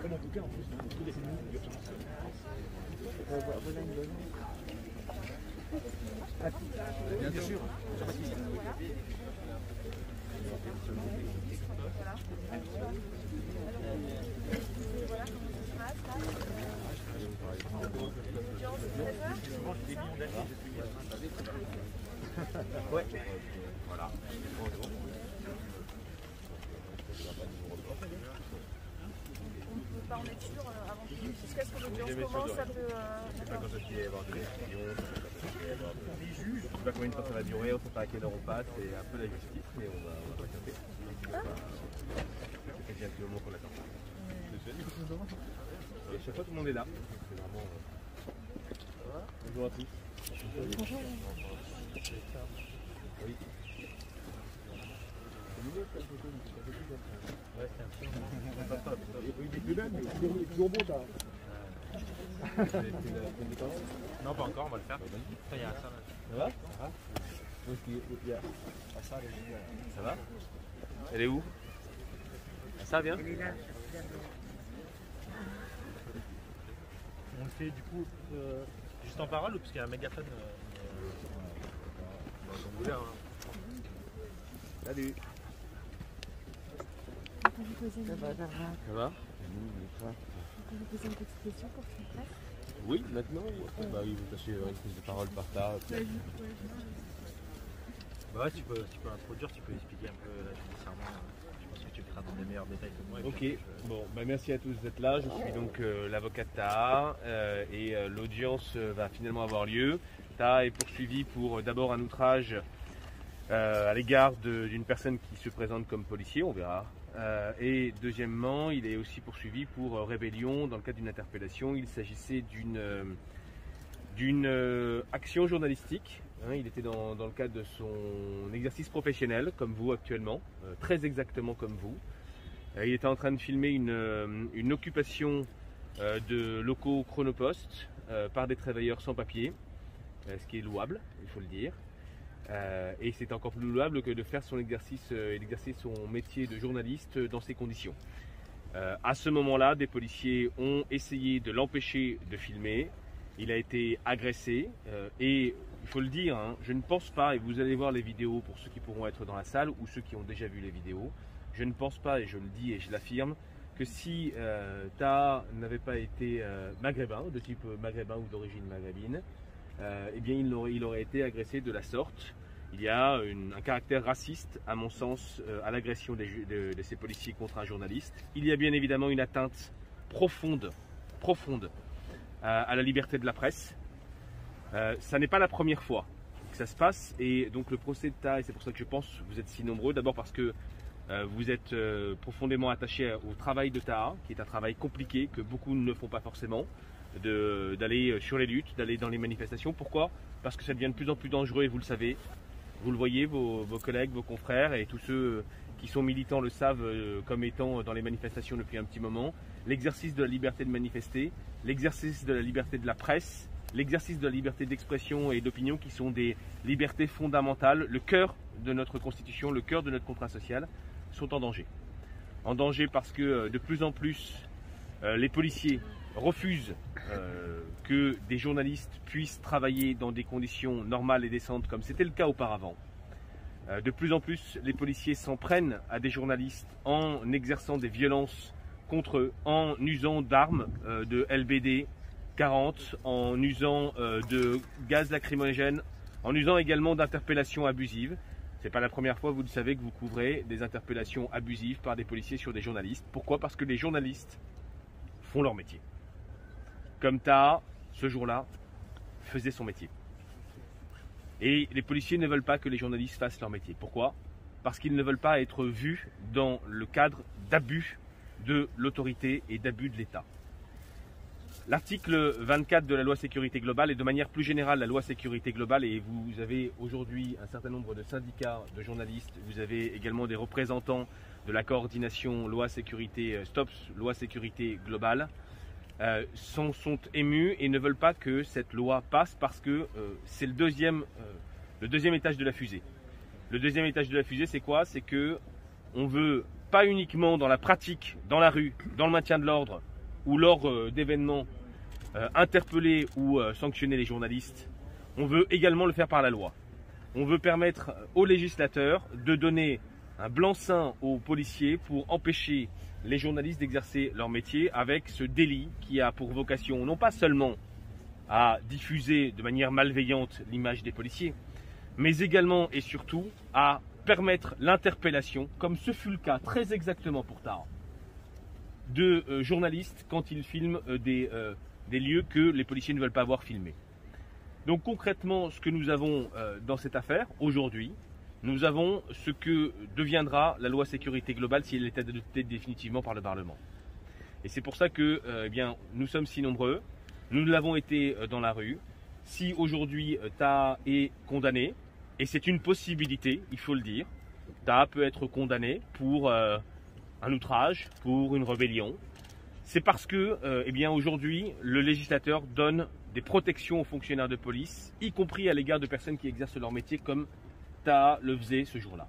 Comme en tout cas, en plus, dans tous les services d'urgence. Voilà une bonne. Bien sûr. Ouais. Voilà. On est sûr avant tout. Jusqu'à ce que l'audience commence, ça peut. Quand je suis avoir des juges, je sais pas combien de temps ça va durer, on sait pas à quelle heure on passe, c'est un peu la justice, mais on va patienter. Ça fait bien tout le moment qu'on attend. Et chaque fois tout le monde est là. C'est vraiment. Bonjour à tous. Bonjour. Oui. Ouais, c'est un peu. Il est plus belle, mais il est toujours beau, ça. Non, pas encore, on va le faire. Ça y est, ça va. Ça va? Ça va? Elle est où? Ça vient? On le fait du coup juste en parole ou parce qu'il y a un mégaphone Salut. Ça va? Ça va? On peut vous poser une petite question pour ton presse? Oui, maintenant ou après? Bah oui, vous passez une prise de parole par là. Bah ouais, tu peux introduire, tu peux expliquer un peu judiciairement. Je pense que tu le feras dans des meilleurs détails que moi. Ok, bon, bah merci à tous d'être là. Je suis donc l'avocat de Taha et l'audience va finalement avoir lieu. Taha est poursuivi pour d'abord un outrage à l'égard d'une personne qui se présente comme policier, on verra. Et deuxièmement, il est aussi poursuivi pour rébellion dans le cadre d'une interpellation. Il s'agissait d'une action journalistique. Il était dans le cadre de son exercice professionnel, comme vous actuellement, très exactement comme vous. Il était en train de filmer une occupation de locaux Chronopost par des travailleurs sans papier, ce qui est louable, il faut le dire. Et c'est encore plus louable que de faire son exercice et d'exercer son métier de journaliste dans ces conditions. À ce moment-là, des policiers ont essayé de l'empêcher de filmer. Il a été agressé et il faut le dire, hein, je ne pense pas, et vous allez voir les vidéos pour ceux qui pourront être dans la salle ou ceux qui ont déjà vu les vidéos, je ne pense pas, et je le dis et je l'affirme, que si Taha n'avait pas été maghrébin, de type maghrébin ou d'origine maghrébine, eh bien il aurait été agressé de la sorte. Il y a un caractère raciste, à mon sens, à l'agression de ces policiers contre un journaliste. Il y a bien évidemment une atteinte profonde à la liberté de la presse. Ça n'est pas la première fois que ça se passe, et donc le procès de Taha, et c'est pour ça que je pense que vous êtes si nombreux, d'abord parce que vous êtes profondément attachés au travail de Taha, qui est un travail compliqué, que beaucoup ne font pas forcément, d'aller sur les luttes, d'aller dans les manifestations. Pourquoi? Parce que ça devient de plus en plus dangereux, et vous le savez, vous le voyez, vos collègues, vos confrères, et tous ceux qui sont militants le savent comme étant dans les manifestations depuis un petit moment. L'exercice de la liberté de manifester, l'exercice de la liberté de la presse, l'exercice de la liberté d'expression et d'opinion, qui sont des libertés fondamentales, le cœur de notre constitution, le cœur de notre contrat social, sont en danger. En danger parce que de plus en plus les policiers refusent que des journalistes puissent travailler dans des conditions normales et décentes comme c'était le cas auparavant. De plus en plus les policiers s'en prennent à des journalistes en exerçant des violences contre eux, en usant d'armes de LBD 40, en usant de gaz lacrymogène, en usant également d'interpellations abusives. Ce n'est pas la première fois, vous le savez, que vous couvrez des interpellations abusives par des policiers sur des journalistes. Pourquoi? Parce que les journalistes font leur métier. Comme Taha, ce jour-là, faisait son métier. Et les policiers ne veulent pas que les journalistes fassent leur métier. Pourquoi? Parce qu'ils ne veulent pas être vus dans le cadre d'abus de l'autorité et d'abus de l'État. L'article 24 de la loi sécurité globale, et de manière plus générale la loi sécurité globale, et vous avez aujourd'hui un certain nombre de syndicats de journalistes, vous avez également des représentants de la coordination loi sécurité STOPS, loi sécurité globale, sont émus et ne veulent pas que cette loi passe, parce que c'est le deuxième étage de la fusée. Le deuxième étage de la fusée, c'est quoi? C'est que on veut pas uniquement dans la pratique, dans la rue, dans le maintien de l'ordre, ou lors d'événements interpeller ou sanctionner les journalistes, on veut également le faire par la loi. On veut permettre aux législateurs de donner un blanc-seing aux policiers pour empêcher les journalistes d'exercer leur métier avec ce délit qui a pour vocation non pas seulement à diffuser de manière malveillante l'image des policiers, mais également et surtout à permettre l'interpellation, comme ce fut le cas très exactement pour Taha, de journalistes quand ils filment des lieux que les policiers ne veulent pas voir filmés. Donc concrètement, ce que nous avons dans cette affaire aujourd'hui, nous avons ce que deviendra la loi sécurité globale si elle est adoptée définitivement par le Parlement. Et c'est pour ça que nous sommes si nombreux, nous l'avons été dans la rue. Si aujourd'hui Taha est condamné, et c'est une possibilité, il faut le dire, Taha peut être condamné pour un outrage, pour une rébellion. C'est parce que aujourd'hui le législateur donne des protections aux fonctionnaires de police, y compris à l'égard de personnes qui exercent leur métier comme Taha le faisait ce jour-là.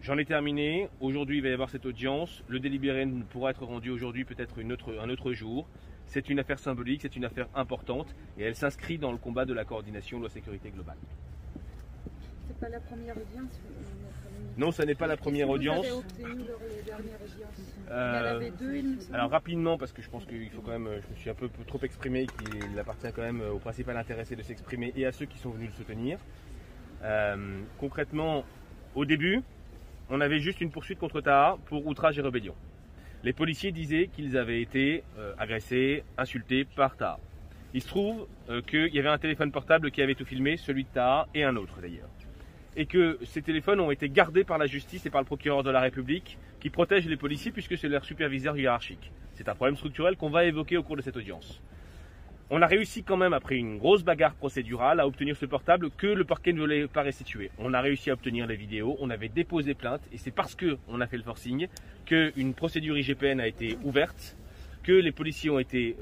J'en ai terminé. Aujourd'hui, il va y avoir cette audience. Le délibéré ne pourra être rendu aujourd'hui, peut-être un autre jour. C'est une affaire symbolique, c'est une affaire importante et elle s'inscrit dans le combat de la coordination loi sécurité globale. C'est pas la première audience? Non, ce n'est pas la première audience. Vous avez obtenu lors des dernières audiences? Il y en avait deux, il me semble. Alors rapidement, parce que je pense qu'il faut quand même, je me suis un peu trop exprimé, qu'il appartient quand même au principal intéressé de s'exprimer et à ceux qui sont venus le soutenir. Concrètement, au début, on avait juste une poursuite contre Taha pour outrage et rébellion. Les policiers disaient qu'ils avaient été agressés, insultés par Taha. Il se trouve qu'il y avait un téléphone portable qui avait tout filmé, celui de Taha et un autre d'ailleurs. Et que ces téléphones ont été gardés par la justice et par le procureur de la République qui protège les policiers puisque c'est leur superviseur hiérarchique. C'est un problème structurel qu'on va évoquer au cours de cette audience. On a réussi quand même, après une grosse bagarre procédurale, à obtenir ce portable que le parquet ne voulait pas restituer. On a réussi à obtenir les vidéos, on avait déposé plainte et c'est parce qu'on a fait le forcing qu'une procédure IGPN a été ouverte, que les policiers ont été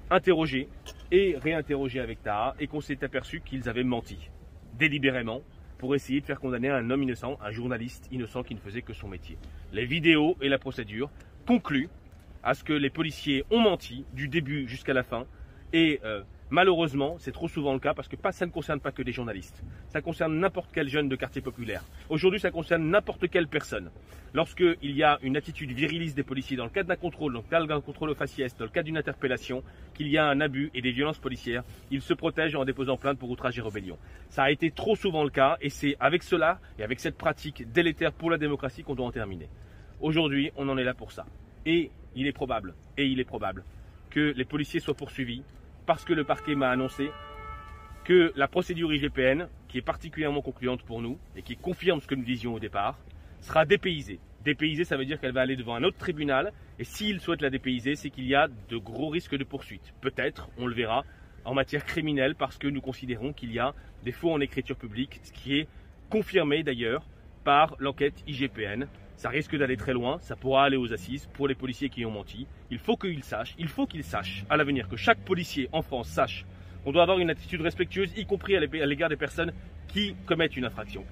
interrogés et réinterrogés avec Taha et qu'on s'est aperçu qu'ils avaient menti délibérément pour essayer de faire condamner un homme innocent, un journaliste innocent qui ne faisait que son métier. Les vidéos et la procédure concluent à ce que les policiers ont menti du début jusqu'à la fin et malheureusement, c'est trop souvent le cas parce que ça ne concerne pas que des journalistes. Ça concerne n'importe quel jeune de quartier populaire. Aujourd'hui, ça concerne n'importe quelle personne. Lorsqu'il y a une attitude viriliste des policiers dans le cadre d'un contrôle, dans le cadre d'un contrôle au faciès, dans le cadre d'une interpellation, qu'il y a un abus et des violences policières, ils se protègent en déposant plainte pour outrage et rébellion. Ça a été trop souvent le cas et c'est avec cela et avec cette pratique délétère pour la démocratie qu'on doit en terminer. Aujourd'hui, on en est là pour ça. Et il est probable que les policiers soient poursuivis parce que le parquet m'a annoncé que la procédure IGPN, qui est particulièrement concluante pour nous et qui confirme ce que nous disions au départ, sera dépaysée. Dépaysée, ça veut dire qu'elle va aller devant un autre tribunal et s'il souhaite la dépayser, c'est qu'il y a de gros risques de poursuite. Peut-être, on le verra, en matière criminelle parce que nous considérons qu'il y a des faux en écriture publique, ce qui est confirmé d'ailleurs par l'enquête IGPN. Ça risque d'aller très loin, ça pourra aller aux assises pour les policiers qui ont menti. Il faut qu'ils sachent à l'avenir, que chaque policier en France sache qu'on doit avoir une attitude respectueuse, y compris à l'égard des personnes qui commettent une infraction.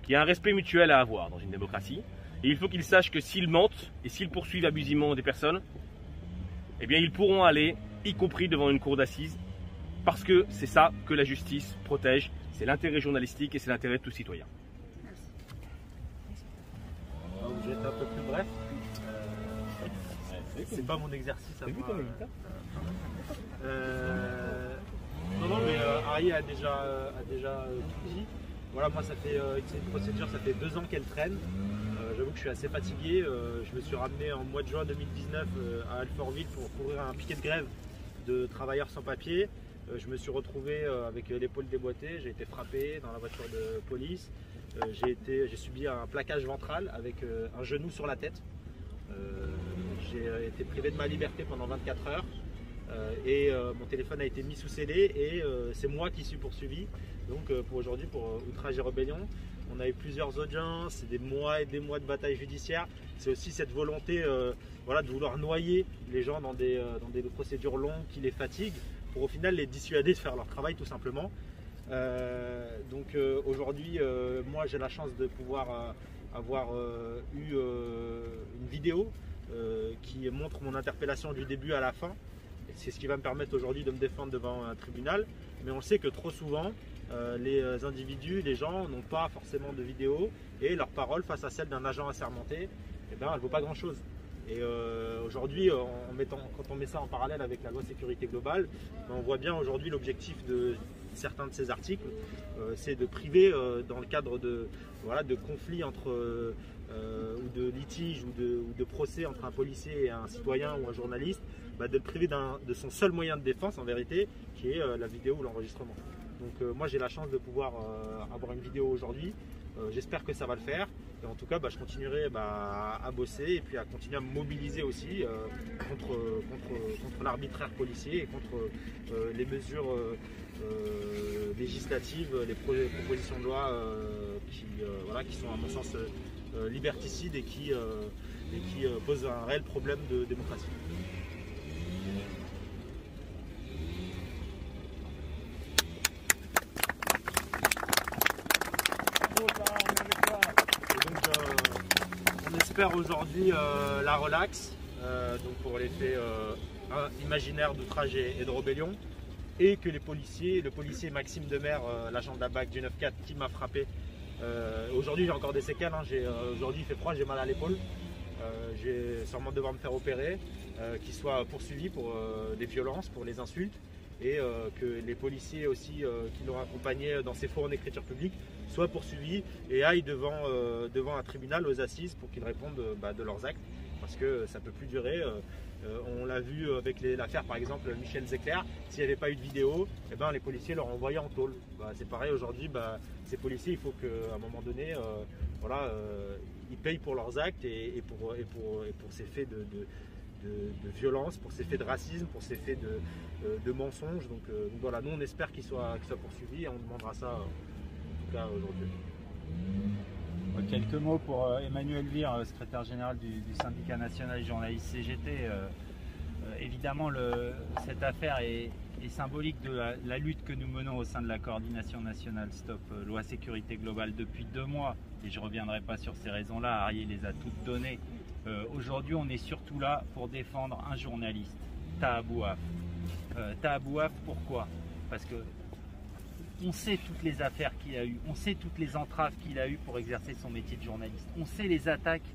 Qu'il y a un respect mutuel à avoir dans une démocratie. Et il faut qu'ils sachent que s'ils mentent et s'ils poursuivent abusivement des personnes, eh bien ils pourront aller, y compris devant une cour d'assises, parce que c'est ça que la justice protège. C'est l'intérêt journalistique et c'est l'intérêt de tout citoyen. Je vais être un peu plus bref. C'est pas mon exercice à moi. Non, mais Harry a déjà tout dit. Voilà, moi ça fait une procédure, ça fait 2 ans qu'elle traîne. J'avoue que je suis assez fatigué. Je me suis ramené en mois de juin 2019 à Alfortville pour couvrir un piquet de grève de travailleurs sans papier. Je me suis retrouvé avec l'épaule déboîtée, j'ai été frappé dans la voiture de police. J'ai subi un plaquage ventral avec un genou sur la tête. J'ai été privé de ma liberté pendant 24 heures et mon téléphone a été mis sous scellé et c'est moi qui suis poursuivi. Donc pour aujourd'hui, pour outrage et rébellion, on a eu plusieurs audiences, c'est des mois et des mois de bataille judiciaire. C'est aussi cette volonté voilà, de vouloir noyer les gens dans des procédures longues qui les fatiguent pour au final les dissuader de faire leur travail tout simplement. Donc aujourd'hui, moi j'ai la chance de pouvoir avoir eu une vidéo qui montre mon interpellation du début à la fin. C'est ce qui va me permettre aujourd'hui de me défendre devant un tribunal. Mais on sait que trop souvent, les individus, les gens n'ont pas forcément de vidéo et leur parole face à celle d'un agent assermenté, eh ben, elle ne vaut pas grand-chose. Et aujourd'hui, quand on met ça en parallèle avec la loi sécurité globale, ben, on voit bien aujourd'hui l'objectif de certains de ces articles, c'est de priver dans le cadre de conflits ou de litiges ou de procès entre un policier et un citoyen ou un journaliste, bah, de le priver de son seul moyen de défense en vérité, qui est la vidéo ou l'enregistrement. Donc moi j'ai la chance de pouvoir avoir une vidéo aujourd'hui, j'espère que ça va le faire. Et en tout cas, bah, je continuerai à bosser et puis à continuer à me mobiliser aussi contre l'arbitraire policier et contre les mesures législatives, les propositions de loi qui sont à mon sens liberticides et qui posent un réel problème de démocratie. On espère aujourd'hui la relaxe donc pour les faits imaginaires d'outrage et de rébellion, et que le policier Maxime Demer, l'agent de la BAC du 9-4 qui m'a frappé, aujourd'hui j'ai encore des séquelles, hein, aujourd'hui il fait froid, j'ai mal à l'épaule, j'ai sûrement devoir me faire opérer, qu'il soit poursuivi pour des violences, pour les insultes, et que les policiers aussi qui l'ont accompagné dans ses faux en écriture publique soient poursuivis et aillent devant un tribunal aux assises pour qu'ils répondent de leurs actes, parce que ça ne peut plus durer. On l'a vu avec l'affaire par exemple Michel Zecler, s'il n'y avait pas eu de vidéo, eh ben, les policiers l'auraient envoyé en tôle. C'est pareil aujourd'hui, ces policiers, il faut qu'à un moment donné, ils payent pour leurs actes et pour ces faits de violence, pour ces faits de racisme, pour ces faits de mensonges. Donc voilà, nous on espère qu'il soit poursuivi et on demandera ça en tout cas aujourd'hui. Quelques mots pour Emmanuel Vire, secrétaire général du syndicat national des journalistes CGT. Évidemment, cette affaire est symbolique de la lutte que nous menons au sein de la coordination nationale Stop Loi Sécurité Globale depuis 2 mois. Et je ne reviendrai pas sur ces raisons-là, Arié les a toutes données. Aujourd'hui, on est surtout là pour défendre un journaliste, Taha Bouaf. Taha Bouaf, pourquoi? Parce que on sait toutes les affaires qu'il a eues, on sait toutes les entraves qu'il a eues pour exercer son métier de journaliste. On sait les attaques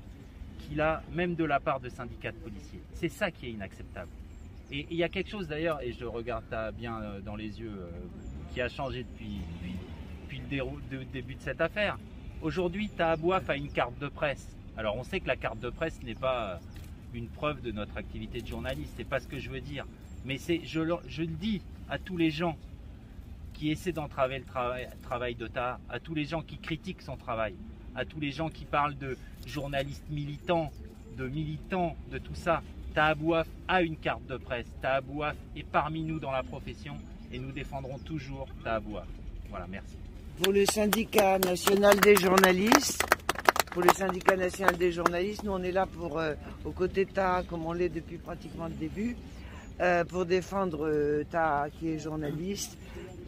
qu'il a, même de la part de syndicats de policiers. C'est ça qui est inacceptable. Et il y a quelque chose d'ailleurs, et je le regarde bien dans les yeux, qui a changé depuis le début de cette affaire. Aujourd'hui, Taha Bouaf a une carte de presse. Alors on sait que la carte de presse n'est pas une preuve de notre activité de journaliste, c'est pas ce que je veux dire. Mais je le dis à tous les gens qui essaient d'entraver le travail de Taha, à tous les gens qui critiquent son travail, à tous les gens qui parlent de journalistes militants, de tout ça. Taha Bouaf a une carte de presse, Taha Bouaf est parmi nous dans la profession et nous défendrons toujours Taha Bouaf. Voilà, merci. Pour le syndicat national des journalistes, nous on est là aux côtés de Taha, comme on l'est depuis pratiquement le début, pour défendre Taha qui est journaliste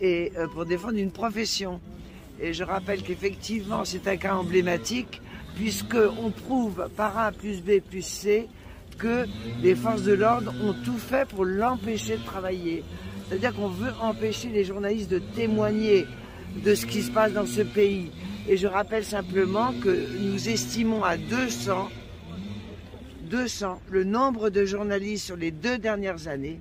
et pour défendre une profession. Et je rappelle qu'effectivement c'est un cas emblématique puisqu'on prouve par A plus B plus C que les forces de l'ordre ont tout fait pour l'empêcher de travailler. C'est-à-dire qu'on veut empêcher les journalistes de témoigner de ce qui se passe dans ce pays. Et je rappelle simplement que nous estimons à 200 le nombre de journalistes sur les 2 dernières années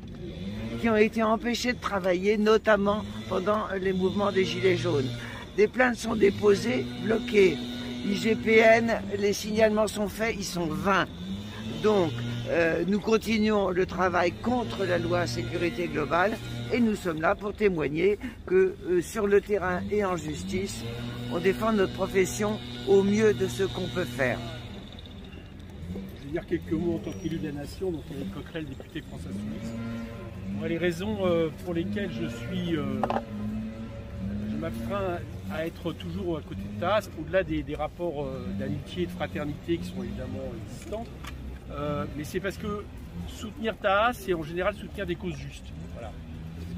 qui ont été empêchés de travailler, notamment pendant les mouvements des Gilets jaunes. Des plaintes sont déposées, bloquées. IGPN, les signalements sont faits, ils sont 20. Donc, nous continuons le travail contre la loi sécurité globale et nous sommes là pour témoigner que sur le terrain et en justice, on défend notre profession au mieux de ce qu'on peut faire. Je vais dire quelques mots en tant qu'élu de la nation, donc Éric Coquerel, député France Insoumise. Moi, les raisons pour lesquelles je m'affreins à être toujours à côté de Taha, au-delà des rapports d'amitié et de fraternité qui sont évidemment existants, mais c'est parce que soutenir Taha, c'est en général soutenir des causes justes. Voilà.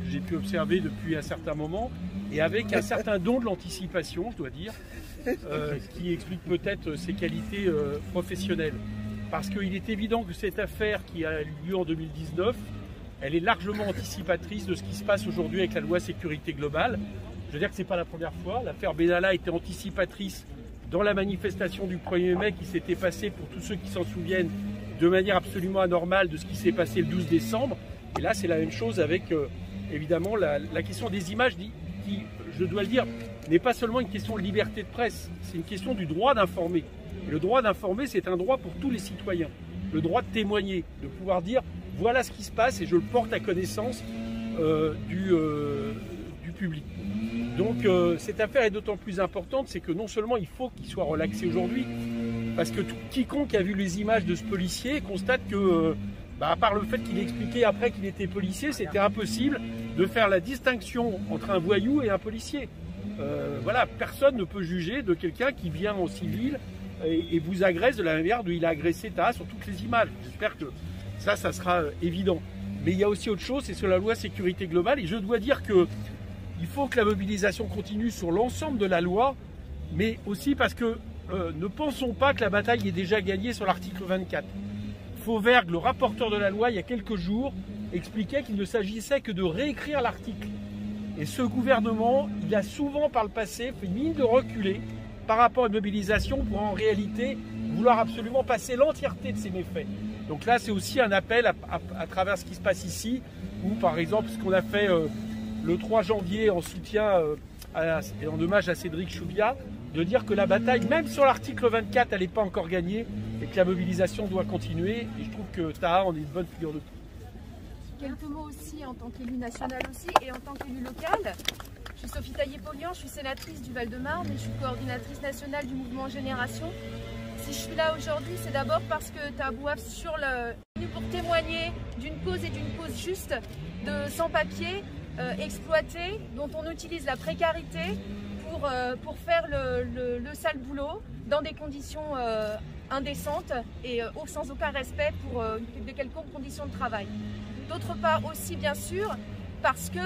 J'ai pu observer depuis un certain moment, et avec un certain don de l'anticipation, je dois dire, qui explique peut-être ses qualités professionnelles. parce qu'il est évident que cette affaire qui a eu lieu en 2019, elle est largement anticipatrice de ce qui se passe aujourd'hui avec la loi sécurité globale. Je veux dire que ce n'est pas la première fois. L'affaire Benalla était anticipatrice dans la manifestation du 1er mai qui s'était passée, pour tous ceux qui s'en souviennent, de manière absolument anormale de ce qui s'est passé le 12 décembre. Et là, c'est la même chose avec, évidemment, la question des images qui, je dois le dire, n'est pas seulement une question de liberté de presse, c'est une question du droit d'informer. Et le droit d'informer, c'est un droit pour tous les citoyens. Le droit de témoigner, de pouvoir dire voilà ce qui se passe et je le porte à connaissance du public. Donc cette affaire est d'autant plus importante, c'est que non seulement il faut qu'il soit relaxé aujourd'hui, parce que quiconque a vu les images de ce policier constate que, à part le fait qu'il expliquait après qu'il était policier, c'était impossible de faire la distinction entre un voyou et un policier. Voilà, personne ne peut juger de quelqu'un qui vient en civil et vous agresse de la manière dont il a agressé Taha sur toutes les images. J'espère que ça sera évident. Mais il y a aussi autre chose, c'est sur la loi sécurité globale. Et je dois dire qu'il faut que la mobilisation continue sur l'ensemble de la loi, mais aussi parce que ne pensons pas que la bataille est déjà gagnée sur l'article 24. Fauvergue, le rapporteur de la loi, il y a quelques jours, expliquait qu'il ne s'agissait que de réécrire l'article. Et ce gouvernement, il a souvent par le passé fait mine de reculer par rapport à une mobilisation pour en réalité vouloir absolument passer l'entièreté de ses méfaits. Donc là, c'est aussi un appel à travers ce qui se passe ici, ou par exemple ce qu'on a fait le 3 janvier en soutien et en hommage à Cédric Chouviat, de dire que la bataille, même sur l'article 24, elle n'est pas encore gagnée et que la mobilisation doit continuer. Et je trouve que Taha en est une bonne figure de tout. Quelques mots aussi en tant qu'élu national aussi et en tant qu'élu local. Je suis Sophie Taillé-Polian, je suis sénatrice du Val-de-Marne et je suis coordinatrice nationale du mouvement Génération. Si je suis là aujourd'hui, c'est d'abord parce que Taha Bouaf est venu pour témoigner d'une cause et d'une cause juste de sans-papiers exploités, dont on utilise la précarité pour faire le sale boulot dans des conditions indécentes et sans aucun respect pour de quelconques conditions de travail. D'autre part aussi, bien sûr, parce que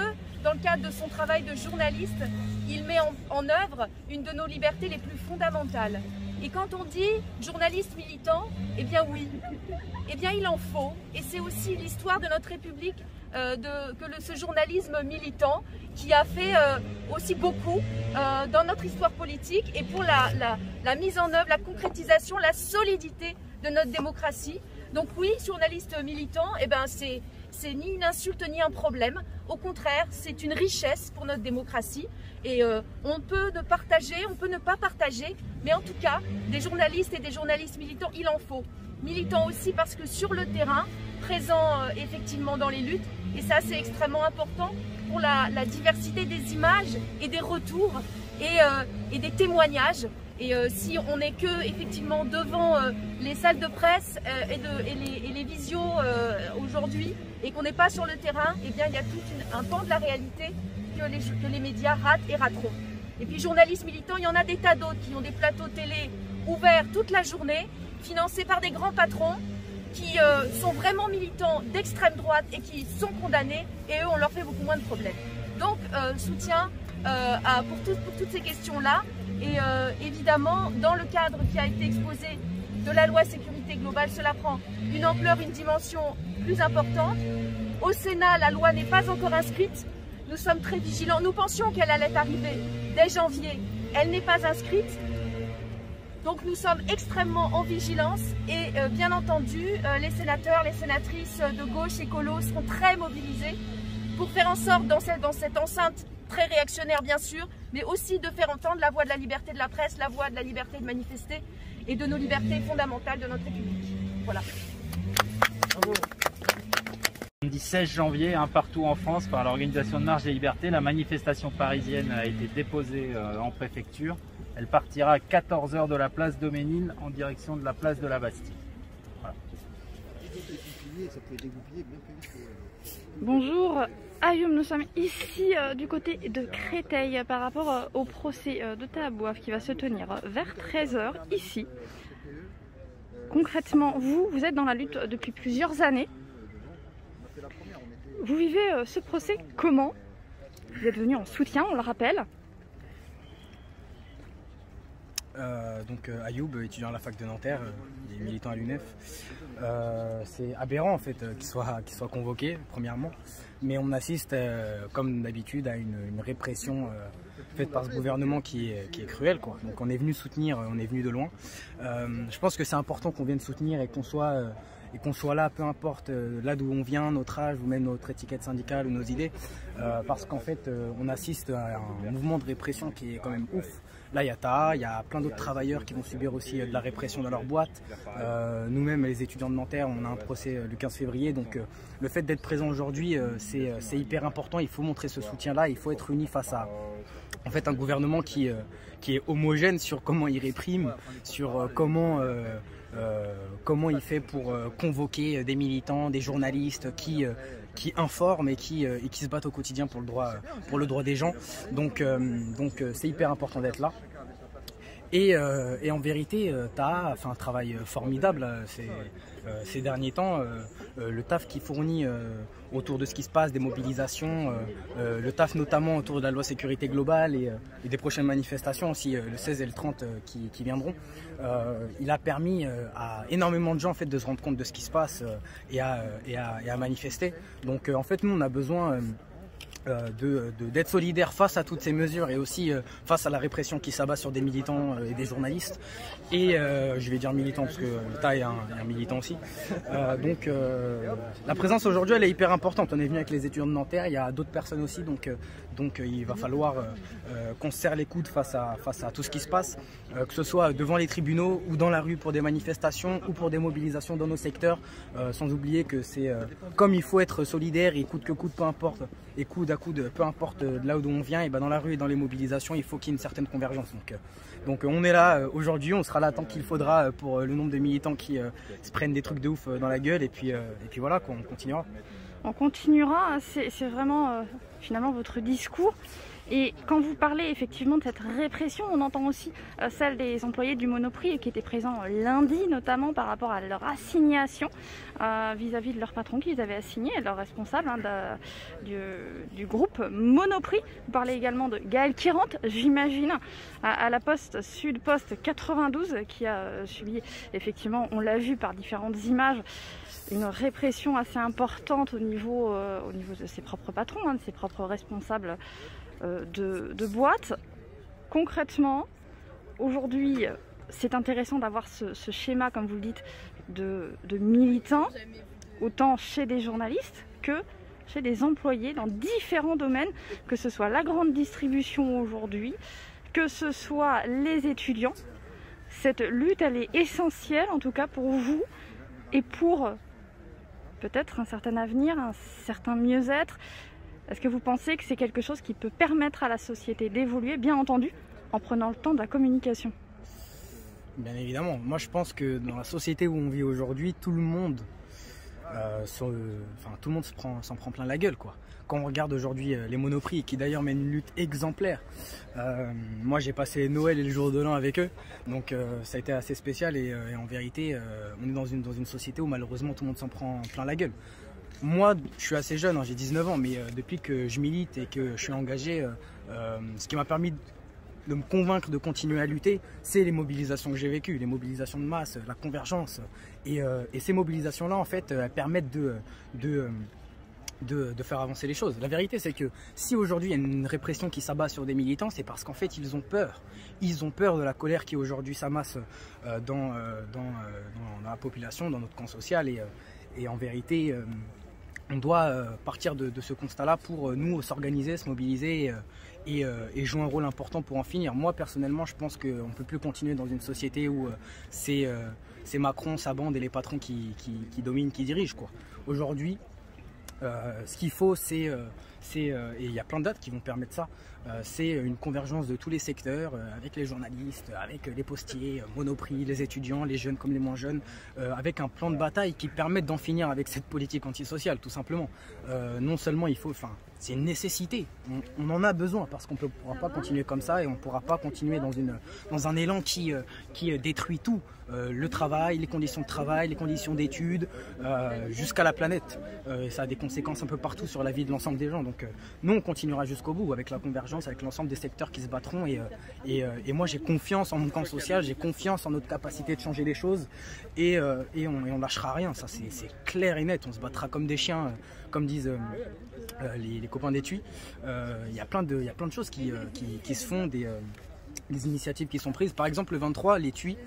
dans le cadre de son travail de journaliste, il met en œuvre une de nos libertés les plus fondamentales. Et quand on dit journaliste militant, eh bien oui, eh bien il en faut. Et c'est aussi l'histoire de notre République, ce journalisme militant qui a fait aussi beaucoup dans notre histoire politique et pour la mise en œuvre, la concrétisation, la solidité de notre démocratie. Donc oui, journaliste militant, eh ben c'est ni une insulte ni un problème. Au contraire, c'est une richesse pour notre démocratie. Et on peut ne pas partager, mais en tout cas, des journalistes et des journalistes militants, il en faut. Militants aussi parce que sur le terrain, présents effectivement dans les luttes, et ça c'est extrêmement important pour la diversité des images et des retours et des témoignages. Et si on n'est que effectivement devant les salles de presse et les visios aujourd'hui et qu'on n'est pas sur le terrain, eh bien il y a tout un pan de la réalité que les médias ratent et rateront. Et puis journalistes militants, il y en a des tas d'autres qui ont des plateaux télé ouverts toute la journée, financés par des grands patrons qui sont vraiment militants d'extrême droite et qui sont condamnés, et eux on leur fait beaucoup moins de problèmes. Donc soutien pour toutes ces questions-là. Et évidemment, dans le cadre qui a été exposé de la loi sécurité globale, cela prend une ampleur, une dimension plus importante. Au Sénat, la loi n'est pas encore inscrite. Nous sommes très vigilants. Nous pensions qu'elle allait arriver dès janvier. Elle n'est pas inscrite. Donc nous sommes extrêmement en vigilance et bien entendu, les sénateurs, les sénatrices de gauche écolo seront très mobilisés pour faire en sorte, dans cette enceinte très réactionnaire bien sûr, mais aussi de faire entendre la voix de la liberté de la presse, la voix de la liberté de manifester et de nos libertés fondamentales de notre République. Voilà. Bravo. Samedi 16 janvier, partout en France, par l'organisation de Marche des Libertés, la manifestation parisienne a été déposée en préfecture. Elle partira à 14 h de la place Doménil en direction de la place de la Bastille. Voilà. Bonjour Ayoum, nous sommes ici du côté de Créteil par rapport au procès de Taha Bouaf qui va se tenir vers 13 h ici. Concrètement, vous êtes dans la lutte depuis plusieurs années. Vous vivez ce procès comment? Vous êtes venu en soutien, on le rappelle. donc Ayoub, étudiant à la fac de Nanterre, il est militant à l'UNEF. C'est aberrant en fait qu'il soit convoqué, premièrement, mais on assiste comme d'habitude à une répression faite par ce gouvernement qui est cruelle, quoi. Donc on est venu soutenir, on est venu de loin. Je pense que c'est important qu'on vienne soutenir et qu'on soit là, peu importe là d'où on vient, notre âge ou même notre étiquette syndicale ou nos idées, parce qu'en fait on assiste à un mouvement de répression qui est quand même ouf. Là il y a Taha, il y a plein d'autres travailleurs qui vont subir aussi de la répression dans leur boîte. Nous-mêmes les étudiants de Nanterre, on a un procès le 15 février, donc le fait d'être présent aujourd'hui c'est hyper important. Il faut montrer ce soutien-là, il faut être unis face à en fait un gouvernement qui est homogène sur comment il réprime, sur comment il fait pour convoquer des militants, des journalistes qui informent et qui se battent au quotidien pour le droit des gens. Donc c'est hyper important d'être là. Et en vérité, Taha a fait un travail formidable ces derniers temps. Le taf qu'il fournit autour de ce qui se passe, des mobilisations, le taf notamment autour de la loi sécurité globale et des prochaines manifestations aussi, le 16 et le 30 qui viendront. Il a permis à énormément de gens en fait, de se rendre compte de ce qui se passe et à manifester. Donc en fait, nous, on a besoin d'être solidaire face à toutes ces mesures et aussi face à la répression qui s'abat sur des militants et des journalistes. Et je vais dire militants parce que Taha est un militant aussi. Donc la présence aujourd'hui elle est hyper importante. On est venu avec les étudiants de Nanterre, il y a d'autres personnes aussi, donc il va falloir qu'on se serre les coudes face à tout ce qui se passe, que ce soit devant les tribunaux ou dans la rue pour des manifestations ou pour des mobilisations dans nos secteurs, sans oublier que c'est comme il faut être solidaire et coûte que coûte, peu importe, et coude à coude, peu importe de là où on vient, et ben dans la rue et dans les mobilisations, il faut qu'il y ait une certaine convergence. Donc on est là aujourd'hui, on sera là tant qu'il faudra pour le nombre de militants qui se prennent des trucs de ouf dans la gueule, et puis voilà, on continuera. On continuera, c'est vraiment finalement votre discours. Et quand vous parlez effectivement de cette répression, on entend aussi celle des employés du Monoprix qui étaient présents lundi, notamment par rapport à leur assignation vis-à-vis de leur patron qu'ils avaient assigné, leur responsable du groupe Monoprix. Vous parlez également de Gaël Kirante, j'imagine, à la Poste Sud Poste 92, qui a subi effectivement, on l'a vu par différentes images, une répression assez importante au niveau de ses propres patrons, de ses propres responsables de boîte. Concrètement, aujourd'hui, c'est intéressant d'avoir ce schéma, comme vous le dites, de militants, autant chez des journalistes que chez des employés dans différents domaines, que ce soit la grande distribution aujourd'hui, que ce soit les étudiants. Cette lutte, elle est essentielle, en tout cas pour vous, et pour peut-être un certain avenir, un certain mieux-être. Est-ce que vous pensez que c'est quelque chose qui peut permettre à la société d'évoluer, bien entendu, en prenant le temps de la communication? Bien évidemment. Moi, je pense que dans la société où on vit aujourd'hui, tout le monde s'en prend plein la gueule, quoi. Quand on regarde aujourd'hui les Monoprix, qui d'ailleurs mènent une lutte exemplaire. Moi, j'ai passé Noël et le jour de l'an avec eux, donc ça a été assez spécial. Et en vérité, on est dans une société où malheureusement tout le monde s'en prend plein la gueule. Moi, je suis assez jeune, hein, j'ai 19 ans, mais depuis que je milite et que je suis engagé, ce qui m'a permis de me convaincre de continuer à lutter, c'est les mobilisations que j'ai vécues, les mobilisations de masse, la convergence. Et ces mobilisations-là, en fait, elles permettent de faire avancer les choses. La vérité, c'est que si aujourd'hui il y a une répression qui s'abat sur des militants, c'est parce qu'en fait ils ont peur. Ils ont peur de la colère qui aujourd'hui s'amasse dans la population, dans notre camp social. Et en vérité, on doit partir de ce constat-là pour nous s'organiser, se mobiliser et jouer un rôle important pour en finir. Moi personnellement, je pense qu'on ne peut plus continuer dans une société où c'est Macron, sa bande et les patrons qui dominent, qui dirigent, quoi. Aujourd'hui, ce qu'il faut, et il y a plein de dates qui vont permettre ça, c'est une convergence de tous les secteurs, avec les journalistes, avec les postiers, Monoprix, les étudiants, les jeunes comme les moins jeunes, avec un plan de bataille qui permette d'en finir avec cette politique antisociale, tout simplement. Non seulement il faut, c'est une nécessité, on en a besoin, parce qu'on ne pourra pas continuer comme ça et on ne pourra pas continuer dans un élan qui détruit tout, le travail, les conditions de travail, les conditions d'études, jusqu'à la planète. Ça a des conséquences un peu partout sur la vie de l'ensemble des gens. Donc nous, on continuera jusqu'au bout avec la convergence, avec l'ensemble des secteurs qui se battront. Et moi, j'ai confiance en mon camp social, j'ai confiance en notre capacité de changer les choses. Et on lâchera rien, ça c'est clair et net. On se battra comme des chiens, comme disent les copains d'Étui. Il y a plein de choses qui se font, des initiatives qui sont prises. Par exemple, le 23, l'Étui,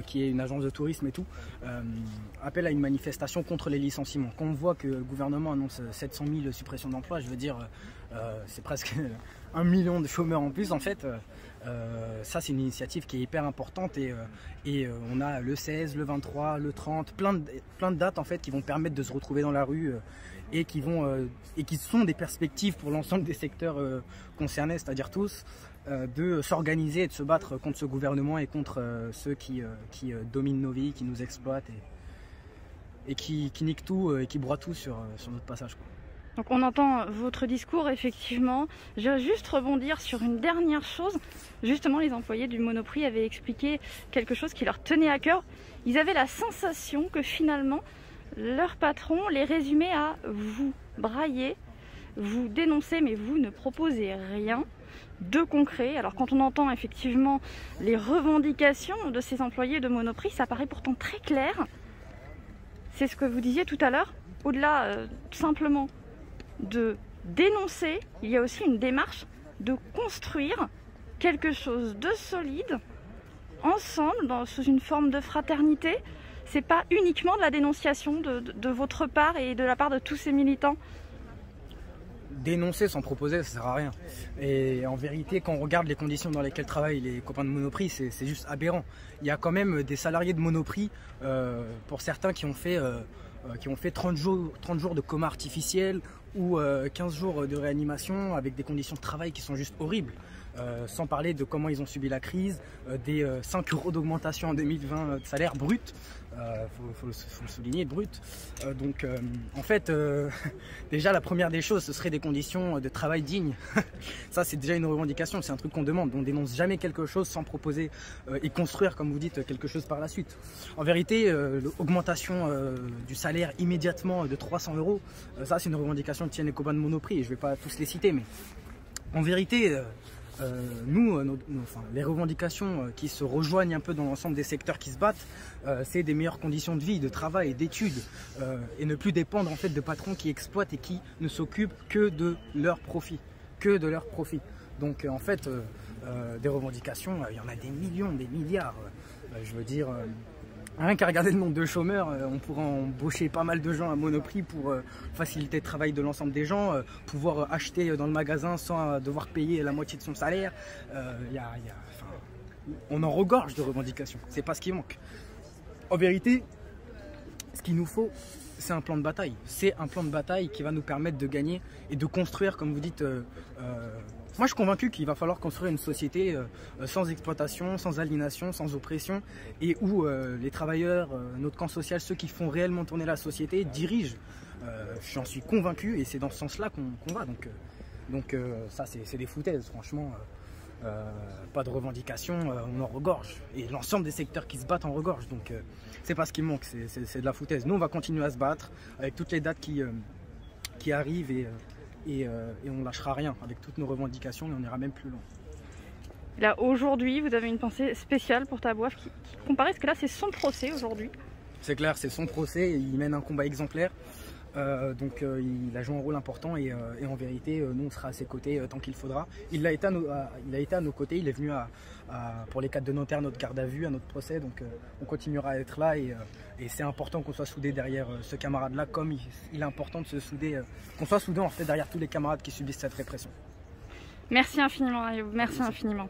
qui est une agence de tourisme et tout, appelle à une manifestation contre les licenciements. Quand on voit que le gouvernement annonce 700 000 suppressions d'emplois, je veux dire, c'est presque 1 million de chômeurs en plus en fait. Ça, c'est une initiative qui est hyper importante et on a le 16, le 23, le 30, plein de dates en fait qui vont permettre de se retrouver dans la rue et qui sont des perspectives pour l'ensemble des secteurs concernés, c'est-à-dire tous, de s'organiser et de se battre contre ce gouvernement et contre ceux qui dominent nos vies, qui nous exploitent et qui niquent tout et qui broient tout sur notre passage, quoi. Donc on entend votre discours, effectivement. Je vais juste rebondir sur une dernière chose. Justement, les employés du Monoprix avaient expliqué quelque chose qui leur tenait à cœur. Ils avaient la sensation que finalement, leur patron les résumait à vous brailler, vous dénoncer, mais vous ne proposez rien de concret. Alors quand on entend effectivement les revendications de ces employés de Monoprix, ça paraît pourtant très clair. C'est ce que vous disiez tout à l'heure. Au-delà simplement de dénoncer, il y a aussi une démarche de construire quelque chose de solide ensemble, sous une forme de fraternité. C'est pas uniquement de la dénonciation de votre part et de la part de tous ces militants. Dénoncer sans proposer, ça sert à rien. Et en vérité, quand on regarde les conditions dans lesquelles travaillent les copains de Monoprix, c'est juste aberrant. Il y a quand même des salariés de Monoprix, pour certains qui ont fait 30 jours de coma artificiel ou 15 jours de réanimation avec des conditions de travail qui sont juste horribles. Sans parler de comment ils ont subi la crise, des 5 € d'augmentation en 2020 de salaire brut, faut le souligner, brut. Donc en fait, déjà la première des choses, ce serait des conditions de travail dignes. Ça c'est déjà une revendication, c'est un truc qu'on demande. On dénonce jamais quelque chose sans proposer et construire, comme vous dites, quelque chose par la suite. En vérité, l'augmentation du salaire immédiatement de 300 €, ça c'est une revendication que tiennent les copains de Monoprix, et je vais pas tous les citer, mais en vérité, les revendications qui se rejoignent un peu dans l'ensemble des secteurs qui se battent, c'est des meilleures conditions de vie, de travail, d'études, et ne plus dépendre en fait de patrons qui exploitent et qui ne s'occupent que de leur profit, Donc en fait, des revendications, il y en a des millions, des milliards. Je veux dire, rien qu'à regarder le nombre de chômeurs, on pourrait embaucher pas mal de gens à Monoprix pour faciliter le travail de l'ensemble des gens, pouvoir acheter dans le magasin sans devoir payer la moitié de son salaire. On en regorge de revendications, c'est pas ce qui manque. En vérité, ce qu'il nous faut, c'est un plan de bataille. C'est un plan de bataille qui va nous permettre de gagner et de construire, comme vous dites. Moi, je suis convaincu qu'il va falloir construire une société sans exploitation, sans aliénation, sans oppression, et où les travailleurs, notre camp social, ceux qui font réellement tourner la société, dirigent. J'en suis convaincu, et c'est dans ce sens-là qu'on va. Donc ça, c'est des foutaises, franchement. Pas de revendications, on en regorge. Et l'ensemble des secteurs qui se battent en regorge. Donc c'est pas ce qui manque, c'est de la foutaise. Nous, on va continuer à se battre avec toutes les dates qui arrivent et on lâchera rien avec toutes nos revendications, et on ira même plus loin. Là, aujourd'hui, vous avez une pensée spéciale pour Tabouaf qui comparaît, parce que là, c'est son procès aujourd'hui. C'est clair, c'est son procès, il mène un combat exemplaire. Donc il a joué un rôle important, et en vérité, nous, on sera à ses côtés tant qu'il faudra. Il a été à nos côtés, il est venu pour les 4 de notaire, notre garde à vue, à notre procès, donc on continuera à être là, et c'est important qu'on soit soudés derrière ce camarade-là, comme il est important de se souder, qu'on soit soudés en fait derrière tous les camarades qui subissent cette répression. Merci infiniment, Ayoub, merci infiniment.